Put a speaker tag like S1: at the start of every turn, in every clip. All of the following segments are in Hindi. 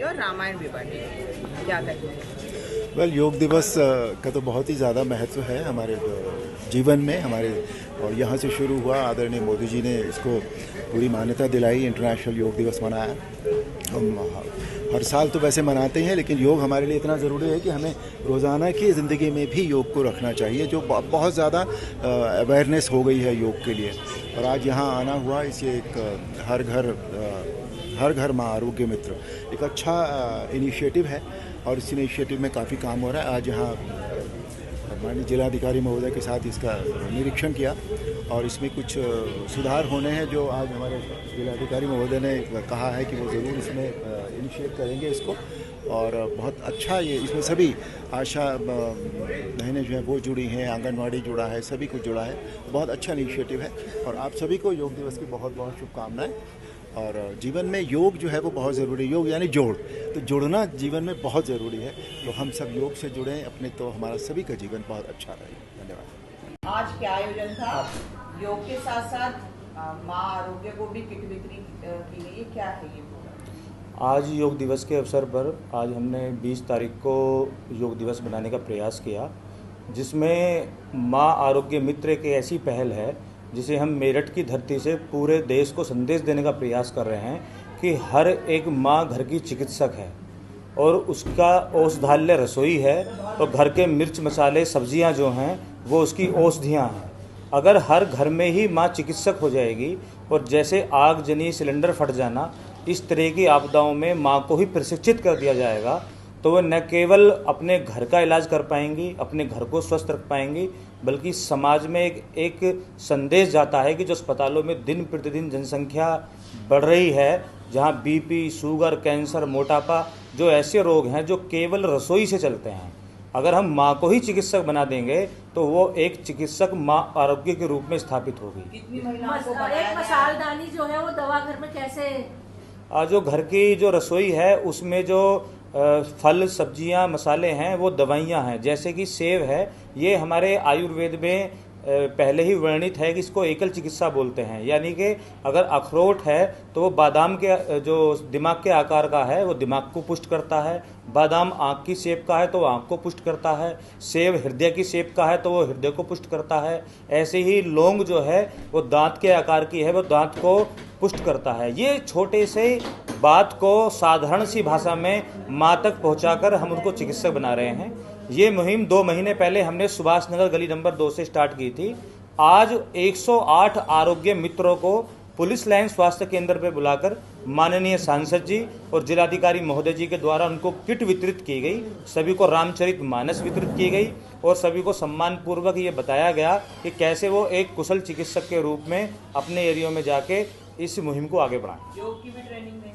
S1: और रामायण भी बांटी, क्या कहेंगे?
S2: योग दिवस का तो बहुत ही ज़्यादा महत्व है हमारे जीवन में हमारे, और यहाँ से शुरू हुआ। आदरणीय मोदी जी ने इसको पूरी मान्यता दिलाई, इंटरनेशनल योग दिवस मनाया। हम हर साल तो वैसे मनाते हैं, लेकिन योग हमारे लिए इतना ज़रूरी है कि हमें रोज़ाना की ज़िंदगी में भी योग को रखना चाहिए, जो बहुत ज़्यादा अवेयरनेस हो गई है योग के लिए। और आज यहाँ आना हुआ, इसे एक हर घर माँ आरोग्य मित्र एक अच्छा इनिशिएटिव है, और इस इनिशिएटिव में काफ़ी काम हो रहा है। आज यहाँ माननीय जिलाधिकारी महोदय के साथ इसका निरीक्षण किया, और इसमें कुछ सुधार होने हैं जो आज हमारे जिलाधिकारी महोदय ने कहा है कि वो ज़रूर इसमें इनिशिएट करेंगे इसको। और बहुत अच्छा ये इसमें सभी आशा बहनें जो हैं वो जुड़ी हैं, आंगनवाड़ी जुड़ा है, सभी कुछ जुड़ा है। बहुत अच्छा इनिशिएटिव है, और आप सभी को योग दिवस की बहुत बहुत शुभकामनाएं। और जीवन में योग जो है वो बहुत ज़रूरी है। योग यानी जोड़, तो जुड़ना जीवन में बहुत ज़रूरी है। तो हम सब योग से जुड़ें अपने, तो हमारा सभी का जीवन बहुत अच्छा रहे। धन्यवाद।
S1: आज क्या आयोजन था? योग के साथ साथ माँ आरोग्य को भी किट वितरित की गई है, क्या है ये प्रोग्राम?
S3: आज योग दिवस के अवसर पर आज हमने 20 तारीख को योग दिवस बनाने का प्रयास किया, जिसमें माँ आरोग्य मित्र एक ऐसी पहल है जिसे हम मेरठ की धरती से पूरे देश को संदेश देने का प्रयास कर रहे हैं कि हर एक माँ घर की चिकित्सक है, और उसका औषधालय रसोई है, और घर के मिर्च मसाले सब्जियां जो हैं वो उसकी औषधियां हैं। अगर हर घर में ही माँ चिकित्सक हो जाएगी, और जैसे आगजनी सिलेंडर फट जाना, इस तरह की आपदाओं में माँ को ही प्रशिक्षित कर दिया जाएगा, तो वह न केवल अपने घर का इलाज कर पाएंगी, अपने घर को स्वस्थ रख पाएंगी, बल्कि समाज में एक संदेश जाता है कि जो अस्पतालों में दिन प्रतिदिन जनसंख्या बढ़ रही है, जहां बीपी, शुगर, कैंसर, मोटापा, जो ऐसे रोग हैं जो केवल रसोई से चलते हैं, अगर हम माँ को ही चिकित्सक बना देंगे तो वो एक चिकित्सक माँ आरोग्य के रूप में स्थापित होगी।
S1: कितनी महिलाओं को
S4: एक मसालदानी जो है वो दवा घर में कैसे?
S3: जो घर की जो रसोई है उसमें जो फल, सब्जियां, मसाले हैं वो दवाइयां हैं। जैसे कि सेब है, ये हमारे आयुर्वेद में पहले ही वर्णित है कि इसको एकल चिकित्सा बोलते हैं, यानी कि अगर अखरोट है तो वो बादाम के जो दिमाग के आकार का है वो दिमाग को पुष्ट करता है, बादाम आँख की शेप का है तो वो आँख को पुष्ट करता है, सेब हृदय की शेप का है तो वो हृदय को पुष्ट करता है, ऐसे ही लौंग जो है वो दांत के आकार की है, वो दांत को पुष्ट करता है। ये छोटे से बात को साधारण सी भाषा में माँ तक पहुँचाकर हम उनको चिकित्सक बना रहे हैं। ये मुहिम 2 महीने पहले हमने सुभाष नगर गली नंबर 2 से स्टार्ट की थी। आज 108 आरोग्य मित्रों को पुलिस लाइन स्वास्थ्य केंद्र पर बुलाकर माननीय सांसद जी और जिलाधिकारी महोदय जी के द्वारा उनको किट वितरित की गई, सभी को रामचरित मानस वितरित की गई, और सभी को सम्मान पूर्वक ये बताया गया कि कैसे वो एक कुशल चिकित्सक के रूप में अपने एरिया में जाके इस मुहिम को आगे बढ़ाएं।
S1: योग की भी ट्रेनिंग देंगी?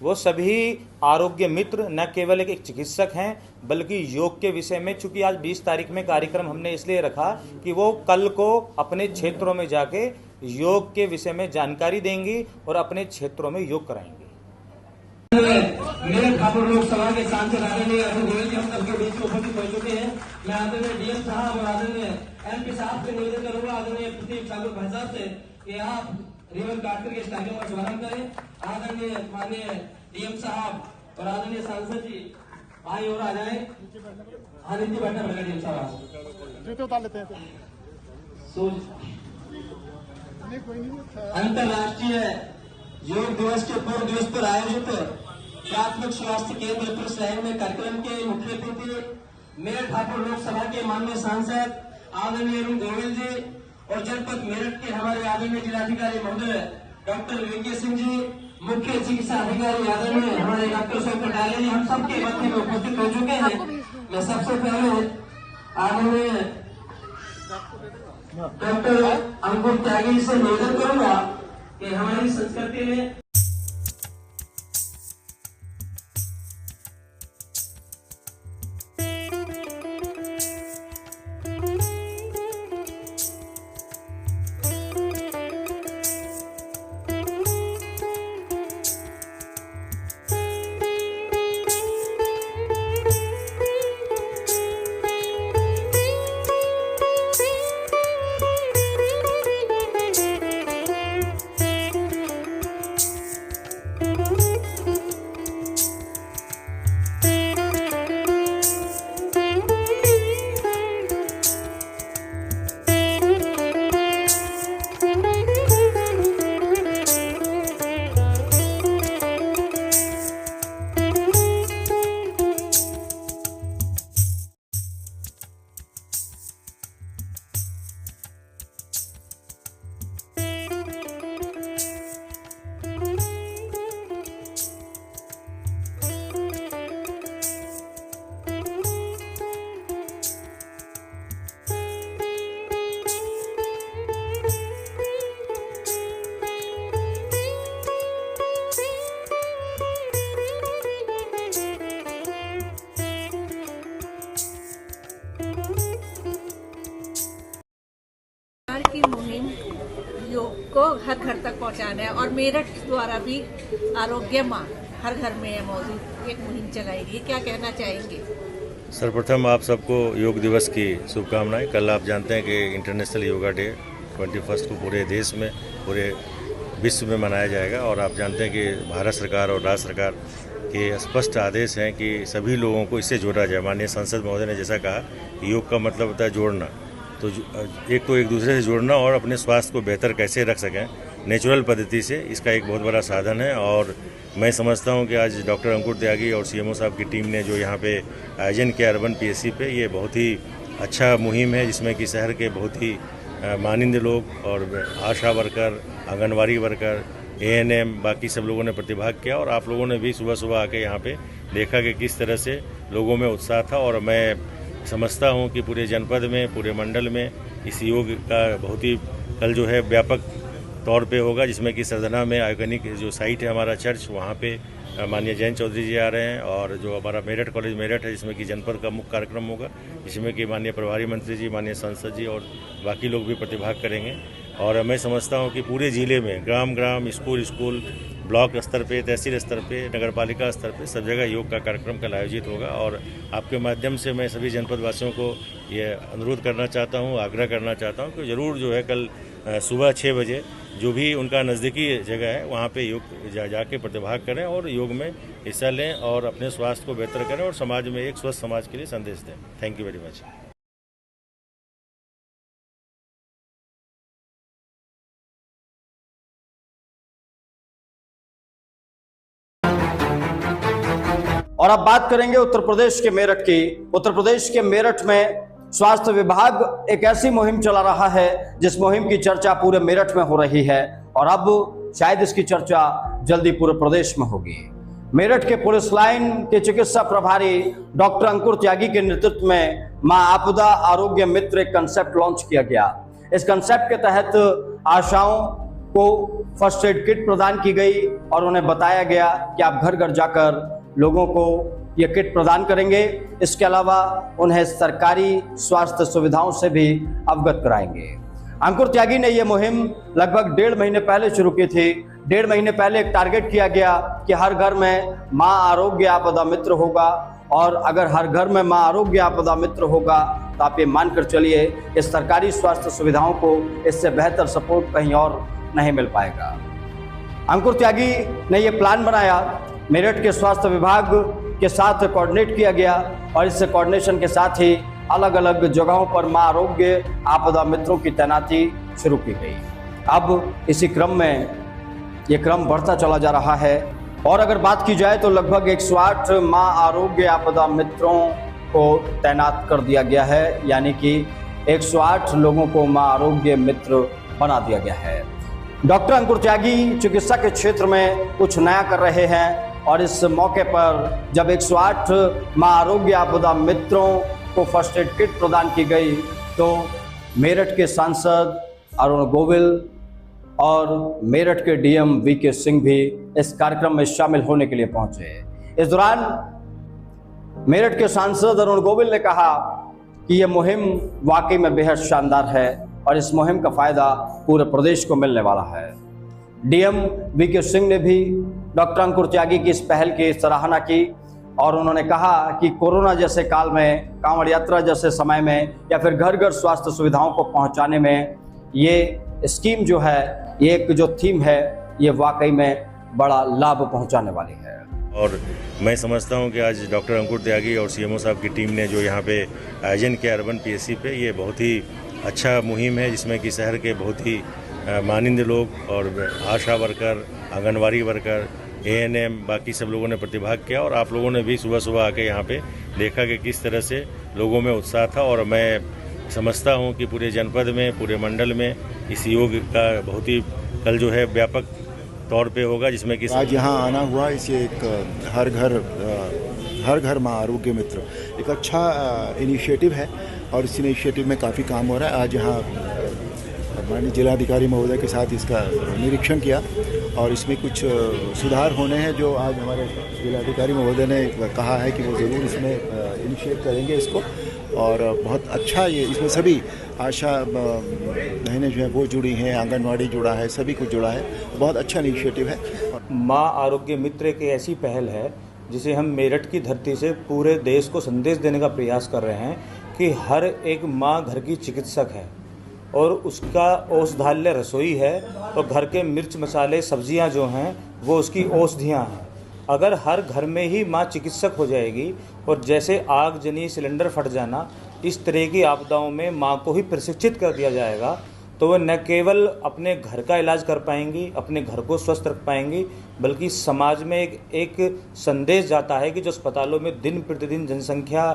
S3: वो सभी आरोग्य मित्र न केवल एक चिकित्सक हैं, बल्कि योग के विषय में, चूंकि आज 20 तारीख में कार्यक्रम हमने इसलिए रखा कि वो कल को अपने क्षेत्रों में जाके योग के विषय में जानकारी देंगी और अपने क्षेत्रों में योग कराएंगे।
S5: मेरे ठाकुर लोकसभा के सांसद आदरणीय अरुण गोयल जी हम सबके बीच में उपस्थित हो चुके हैं। मैं आदरणीय डीएम साहब और आदरणीय एमपी साहब से निवेदन करूंगा, आदरणीय प्रदीप ठाकुर भाई साहब से, कि आप रिबन काट करके इस कार्यक्रम का शुभारंभ करें। आदरणीय माननीय डीएम साहब और आदरणीय सांसद जी भाई और आ जाए। हाँ, नीचे बैठना पड़ेगा डीएम साहब, जूते उतार लेते हैं। अंतर्राष्ट्रीय योग दिवस के पूर्व दिवस पर आयोजित प्राथमिक स्वास्थ्य केंद्र पुलिस लाइन में कार्यक्रम के मुख्य अतिथि मेरठ ठाकुर लोकसभा के माननीय सांसद आदरणीय अरुण गोयल जी और जनपद मेरठ के हमारे आदरणीय जिलाधिकारी महोदय डॉक्टर वीके सिंह जी, मुख्य चिकित्सा अधिकारी आदरणीय हमारे डॉक्टर सोम कटारिया जी, हम सबके मध्य में उपस्थित हो चुके हैं। मैं सबसे पहले आदरणीय डॉक्टर अंकुर त्यागी से निवेदन करूंगा कि हमारी संस्कृति में
S4: हर घर तक पहुंचाना है। और मेरठ द्वारा भी आरोग्य माँ हर घर में है मौजूद एक मुहिम चलाई गई, क्या कहना चाहेंगे?
S6: सर्वप्रथम आप सबको योग दिवस की शुभकामनाएं। कल आप जानते हैं कि इंटरनेशनल योगा डे 21 को पूरे देश में, पूरे विश्व में मनाया जाएगा। और आप जानते हैं कि भारत सरकार और राज्य सरकार के स्पष्ट आदेश हैं कि सभी लोगों को इससे जोड़ा जाए। माननीय सांसद महोदय ने जैसा कहा, योग का मतलब होता है जोड़ना, तो एक दूसरे से जोड़ना और अपने स्वास्थ्य को बेहतर कैसे रख सकें नेचुरल पद्धति से, इसका एक बहुत बड़ा साधन है। और मैं समझता हूं कि आज डॉक्टर अंकुर त्यागी और सीएमओ साहब की टीम ने जो यहाँ पे आयोजन किया अर्बन पीएससी पे, ये बहुत ही अच्छा मुहिम है, जिसमें कि शहर के बहुत ही मानिंद लोग और आशा वर्कर, आंगनवाड़ी वर्कर, एएनएम, बाकी सब लोगों ने प्रतिभाग किया। और आप लोगों ने भी सुबह सुबह आके यहाँ पे देखा कि किस तरह से लोगों में उत्साह था। और मैं समझता हूँ कि पूरे जनपद में, पूरे मंडल में इस योग का बहुत ही कल जो है व्यापक तौर पे होगा, जिसमें कि सरधना में आइकॉनिक जो साइट है हमारा चर्च, वहाँ पे माननीय जयंत चौधरी जी आ रहे हैं। और जो हमारा मेरठ कॉलेज मेरठ है, जिसमें कि जनपद का मुख्य कार्यक्रम होगा, जिसमें कि माननीय प्रभारी मंत्री जी, माननीय सांसद जी और बाकी लोग भी प्रतिभाग करेंगे। और मैं समझता हूँ कि पूरे ज़िले में ग्राम ग्राम, स्कूल स्कूल, ब्लॉक स्तर पे, तहसील स्तर पे, नगर पालिका स्तर पे सब जगह योग का कार्यक्रम कल आयोजित होगा। और आपके माध्यम से मैं सभी जनपद वासियों को ये अनुरोध करना चाहता हूँ, आग्रह करना चाहता हूँ कि ज़रूर जो है कल सुबह 6 बजे जो भी उनका नज़दीकी जगह है वहाँ पे योग जाके प्रतिभाग करें और योग में हिस्सा लें और अपने स्वास्थ्य को बेहतर करें और समाज में एक स्वस्थ समाज के लिए संदेश दें। Thank you very much.
S7: और अब बात करेंगे उत्तर प्रदेश के मेरठ की। उत्तर प्रदेश के मेरठ में स्वास्थ्य विभाग एक ऐसी मुहिम चला रहा है जिस मुहिम की चर्चा पूरे मेरठ में हो रही है और अब शायद इसकी चर्चा जल्दी पूरे प्रदेश में होगी। मेरठ के पुलिस लाइन के चिकित्सा प्रभारी डॉक्टर अंकुर त्यागी के नेतृत्व में मां आपदा आरोग्य मित्र एक कंसेप्ट लॉन्च किया गया। इस कंसेप्ट के तहत आशाओं को फर्स्ट एड किट प्रदान की गई और उन्हें बताया गया कि आप घर घर जाकर लोगों को ये किट प्रदान करेंगे। इसके अलावा उन्हें सरकारी स्वास्थ्य सुविधाओं से भी अवगत कराएंगे। अंकुर त्यागी ने यह मुहिम लगभग 1.5 महीने पहले शुरू की थी। 1.5 महीने पहले एक टारगेट किया गया कि हर घर में मां आरोग्य आपदा मित्र होगा और अगर हर घर में मां आरोग्य आपदा मित्र होगा तो आप ये मानकर चलिए इस सरकारी स्वास्थ्य सुविधाओं को इससे बेहतर सपोर्ट कहीं और नहीं मिल पाएगा। अंकुर त्यागी ने यह प्लान बनाया, मेरठ के स्वास्थ्य विभाग के साथ कोऑर्डिनेट किया गया और इस कोऑर्डिनेशन के साथ ही अलग अलग जगहों पर मां आरोग्य आपदा मित्रों की तैनाती शुरू की गई। अब इसी क्रम में ये क्रम बढ़ता चला जा रहा है और अगर बात की जाए तो लगभग 108 मां आरोग्य आपदा मित्रों को तैनात कर दिया गया है, यानी कि 108 लोगों को मां आरोग्य मित्र बना दिया गया है। डॉक्टर अंकुर त्यागी चिकित्सा के क्षेत्र में कुछ नया कर रहे हैं और इस मौके पर जब 108 मां आरोग्य आपदा मित्रों को फर्स्ट एड किट प्रदान की गई तो मेरठ के सांसद अरुण गोविल और मेरठ के डीएम वीके सिंह भी इस कार्यक्रम में शामिल होने के लिए पहुंचे। इस दौरान मेरठ के सांसद अरुण गोविल ने कहा कि यह मुहिम वाकई में बेहद शानदार है और इस मुहिम का फायदा पूरे प्रदेश को मिलने वाला है। डीएम वीके सिंह ने भी डॉक्टर अंकुर त्यागी की इस पहल की सराहना की और उन्होंने कहा कि कोरोना जैसे काल में, कांवड़ यात्रा जैसे समय में या फिर घर घर स्वास्थ्य सुविधाओं को पहुंचाने में ये स्कीम जो है, ये एक जो थीम है, ये वाकई में बड़ा लाभ पहुंचाने वाली है।
S6: और मैं समझता हूं कि आज डॉक्टर अंकुर त्यागी और सीएमओ साहब की टीम ने जो यहाँ पे आयोजन किया अर्बन पीएससी पे, ये बहुत ही अच्छा मुहिम है, जिसमें कि शहर के बहुत ही मानिंद लोग और आशा वर्कर, आंगनवाड़ी वर्कर, एएनएम, बाकी सब लोगों ने प्रतिभाग किया। और आप लोगों ने भी सुबह सुबह आके यहाँ पे देखा कि किस तरह से लोगों में उत्साह था। और मैं समझता हूँ कि पूरे जनपद में, पूरे मंडल में इस योग का बहुत ही कल जो है व्यापक तौर पे होगा, जिसमें कि
S2: आज यहाँ आना हुआ, इसे एक हर घर मां आरोग्य मित्र एक अच्छा इनिशिएटिव है और इस इनिशिएटिव में काफ़ी काम हो रहा है। आज यहाँ माननीय जिलाधिकारी महोदय के साथ इसका निरीक्षण किया और इसमें कुछ सुधार होने हैं जो आज हमारे जिलाधिकारी महोदय ने कहा है कि वो ज़रूर इसमें इनिशिएट करेंगे इसको। और बहुत अच्छा ये इसमें सभी आशा बहनें जो हैं वो जुड़ी हैं, आंगनवाड़ी जुड़ा है, सभी कुछ जुड़ा है। बहुत अच्छा इनिशिएटिव है।
S3: माँ आरोग्य मित्र एक ऐसी पहल है जिसे हम मेरठ की धरती से पूरे देश को संदेश देने का प्रयास कर रहे हैं कि हर एक माँ घर की चिकित्सक है और उसका औषधालय रसोई है और घर के मिर्च मसाले सब्जियां जो हैं वो उसकी औषधियां हैं। अगर हर घर में ही माँ चिकित्सक हो जाएगी और जैसे आगजनी, सिलेंडर फट जाना, इस तरह की आपदाओं में माँ को ही प्रशिक्षित कर दिया जाएगा तो वह न केवल अपने घर का इलाज कर पाएंगी, अपने घर को स्वस्थ रख पाएंगी, बल्कि समाज में एक संदेश जाता है कि जो अस्पतालों में दिन प्रतिदिन जनसंख्या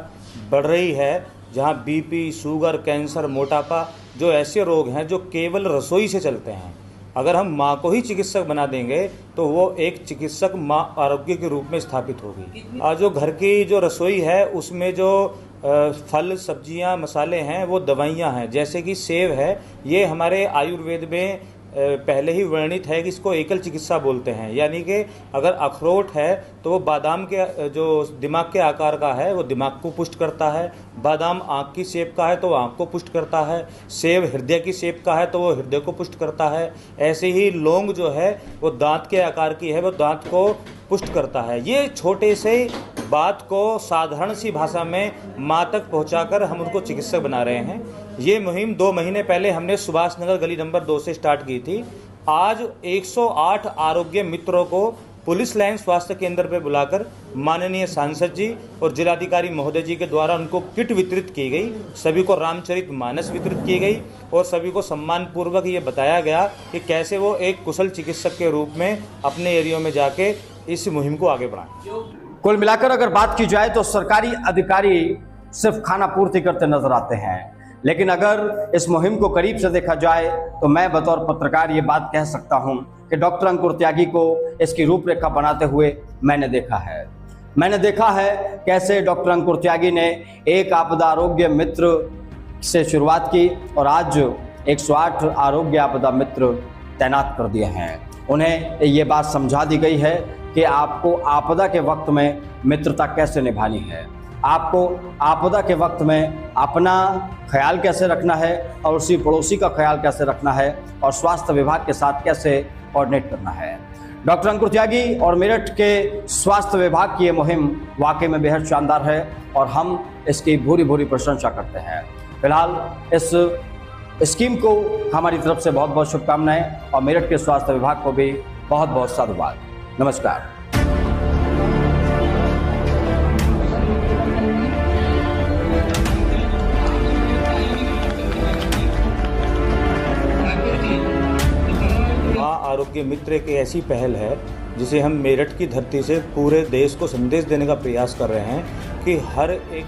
S3: बढ़ रही है, जहाँ बीपी, शुगर, कैंसर, मोटापा, जो ऐसे रोग हैं जो केवल रसोई से चलते हैं, अगर हम माँ को ही चिकित्सक बना देंगे तो वो एक चिकित्सक माँ आरोग्य के रूप में स्थापित होगी। आज जो घर की जो रसोई है उसमें जो फल, सब्जियां, मसाले हैं वो दवाइयां हैं। जैसे कि सेब है, ये हमारे आयुर्वेद में पहले ही वर्णित है कि इसको एकल चिकित्सा बोलते हैं, यानी कि अगर अखरोट है तो वो बादाम के जो दिमाग के आकार का है वो दिमाग को पुष्ट करता है, बादाम आँख की शेप का है तो वो आँख को पुष्ट करता है, सेब हृदय की शेप का है तो वो हृदय को पुष्ट करता है, ऐसे ही लौंग जो है वो दांत के आकार की है, वो दांत को पुष्ट करता है। ये छोटे से बात को साधारण सी भाषा में माँ तक पहुँचाकर हम उनको चिकित्सक बना रहे हैं। ये मुहिम 2 महीने पहले हमने सुभाष नगर गली नंबर 2 से स्टार्ट की थी। आज 108 आरोग्य मित्रों को पुलिस लाइन स्वास्थ्य केंद्र पर बुलाकर माननीय सांसद जी और जिलाधिकारी महोदय जी के द्वारा उनको किट वितरित की गई, सभी को रामचरित मानस वितरित की गई और सभी को सम्मान पूर्वक ये बताया गया कि कैसे वो एक कुशल चिकित्सक के रूप में अपने एरिया में जाके इस मुहिम को आगे बढ़ाएं।
S7: कुल मिलाकर अगर बात की जाए तो सरकारी अधिकारी सिर्फ खाना पूर्ति करते नजर आते हैं, लेकिन अगर इस मुहिम को करीब से देखा जाए तो मैं बतौर पत्रकार ये बात कह सकता हूं कि डॉक्टर अंकुर त्यागी को इसकी रूपरेखा बनाते हुए मैंने देखा है कैसे डॉक्टर अंकुर त्यागी ने एक आपदा आरोग्य मित्र से शुरुआत की और आज 108 आरोग्य आपदा मित्र तैनात कर दिए हैं। उन्हें ये बात समझा दी गई है कि आपको आपदा के वक्त में मित्रता कैसे निभानी है, आपको आपदा के वक्त में अपना ख्याल कैसे रखना है और उसी पड़ोसी का ख्याल कैसे रखना है और स्वास्थ्य विभाग के साथ कैसे कोऑर्डिनेट करना है। डॉक्टर अंकुर त्यागी और मेरठ के स्वास्थ्य विभाग की ये मुहिम वाकई में बेहद शानदार है और हम इसकी भूरी भूरी प्रशंसा करते हैं। फिलहाल इस स्कीम को हमारी तरफ से बहुत बहुत शुभकामनाएं और मेरठ के स्वास्थ्य विभाग को भी बहुत बहुत साधुवाद। नमस्कार।
S3: माँ आरोग्य मित्र एक ऐसी पहल है जिसे हम मेरठ की धरती से पूरे देश को संदेश देने का प्रयास कर रहे हैं कि हर एक